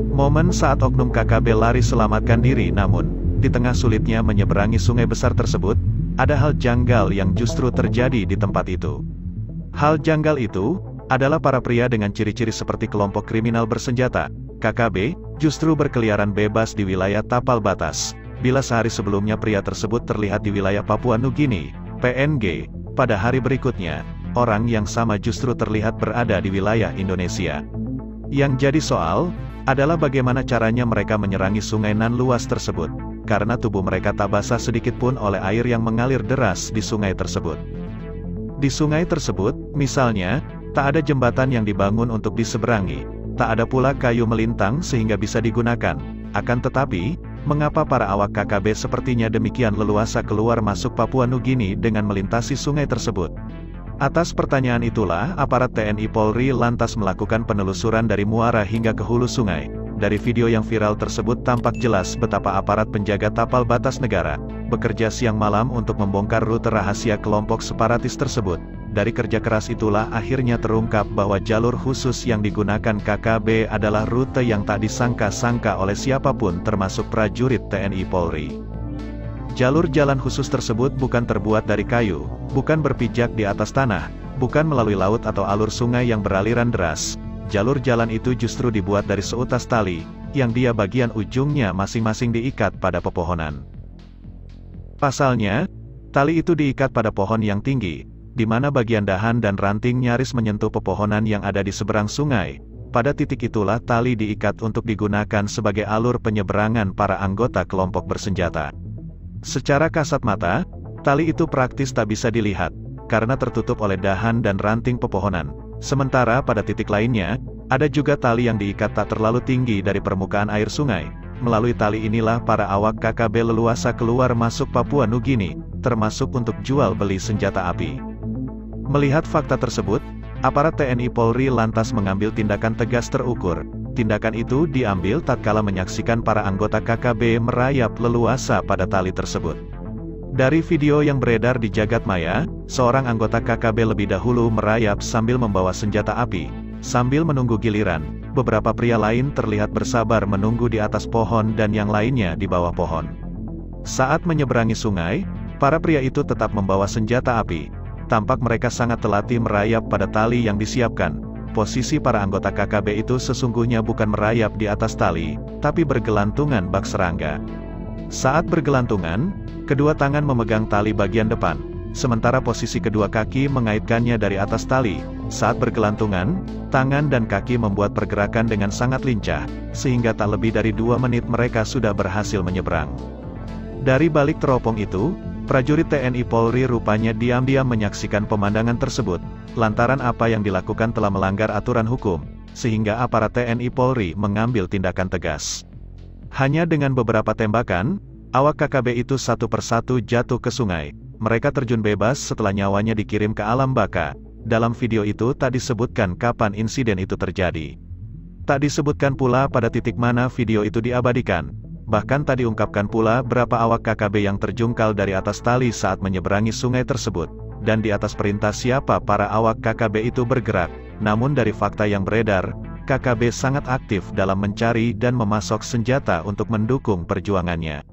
Momen saat oknum KKB lari selamatkan diri namun, di tengah sulitnya menyeberangi sungai besar tersebut, ada hal janggal yang justru terjadi di tempat itu. Hal janggal itu, adalah para pria dengan ciri-ciri seperti kelompok kriminal bersenjata, KKB, justru berkeliaran bebas di wilayah tapal batas. Bila sehari sebelumnya pria tersebut terlihat di wilayah Papua Nugini, PNG, pada hari berikutnya, orang yang sama justru terlihat berada di wilayah Indonesia. Yang jadi soal, adalah bagaimana caranya mereka menyerangi sungai nan luas tersebut, karena tubuh mereka tak basah sedikit pun oleh air yang mengalir deras di sungai tersebut. Di sungai tersebut, misalnya, tak ada jembatan yang dibangun untuk diseberangi, tak ada pula kayu melintang sehingga bisa digunakan. Akan tetapi, mengapa para awak KKB sepertinya demikian leluasa keluar masuk Papua Nugini dengan melintasi sungai tersebut? Atas pertanyaan itulah, aparat TNI Polri lantas melakukan penelusuran dari muara hingga ke hulu sungai. Dari video yang viral tersebut tampak jelas betapa aparat penjaga tapal batas negara bekerja siang malam untuk membongkar rute rahasia kelompok separatis tersebut. Dari kerja keras itulah akhirnya terungkap bahwa jalur khusus yang digunakan KKB adalah rute yang tak disangka-sangka oleh siapapun termasuk prajurit TNI Polri. Jalur jalan khusus tersebut bukan terbuat dari kayu, bukan berpijak di atas tanah, bukan melalui laut atau alur sungai yang beraliran deras. Jalur jalan itu justru dibuat dari seutas tali, yang dia bagian ujungnya masing-masing diikat pada pepohonan. Pasalnya, tali itu diikat pada pohon yang tinggi, di mana bagian dahan dan ranting nyaris menyentuh pepohonan yang ada di seberang sungai. Pada titik itulah tali diikat untuk digunakan sebagai alur penyeberangan para anggota kelompok bersenjata. Secara kasat mata, tali itu praktis tak bisa dilihat, karena tertutup oleh dahan dan ranting pepohonan. Sementara pada titik lainnya, ada juga tali yang diikat tak terlalu tinggi dari permukaan air sungai. Melalui tali inilah para awak KKB leluasa keluar masuk Papua Nugini, termasuk untuk jual beli senjata api. Melihat fakta tersebut, aparat TNI Polri lantas mengambil tindakan tegas terukur. Tindakan itu diambil tatkala menyaksikan para anggota KKB merayap leluasa pada tali tersebut. Dari video yang beredar di jagat maya, seorang anggota KKB lebih dahulu merayap sambil membawa senjata api. Sambil menunggu giliran, beberapa pria lain terlihat bersabar menunggu di atas pohon dan yang lainnya di bawah pohon. Saat menyeberangi sungai, para pria itu tetap membawa senjata api. Tampak mereka sangat telati merayap pada tali yang disiapkan. Posisi para anggota KKB itu sesungguhnya bukan merayap di atas tali, tapi bergelantungan bak serangga. Saat bergelantungan, kedua tangan memegang tali bagian depan, sementara posisi kedua kaki mengaitkannya dari atas tali. Saat bergelantungan, tangan dan kaki membuat pergerakan dengan sangat lincah, sehingga tak lebih dari 2 menit mereka sudah berhasil menyeberang. Dari balik teropong itu, prajurit TNI Polri rupanya diam-diam menyaksikan pemandangan tersebut, lantaran apa yang dilakukan telah melanggar aturan hukum, sehingga aparat TNI Polri mengambil tindakan tegas. Hanya dengan beberapa tembakan, awak KKB itu satu persatu jatuh ke sungai. Mereka terjun bebas setelah nyawanya dikirim ke alam baka. Dalam video itu tak disebutkan kapan insiden itu terjadi. Tak disebutkan pula pada titik mana video itu diabadikan. Bahkan tak diungkapkan pula berapa awak KKB yang terjungkal dari atas tali saat menyeberangi sungai tersebut, dan di atas perintah siapa para awak KKB itu bergerak. Namun dari fakta yang beredar, KKB sangat aktif dalam mencari dan memasok senjata untuk mendukung perjuangannya.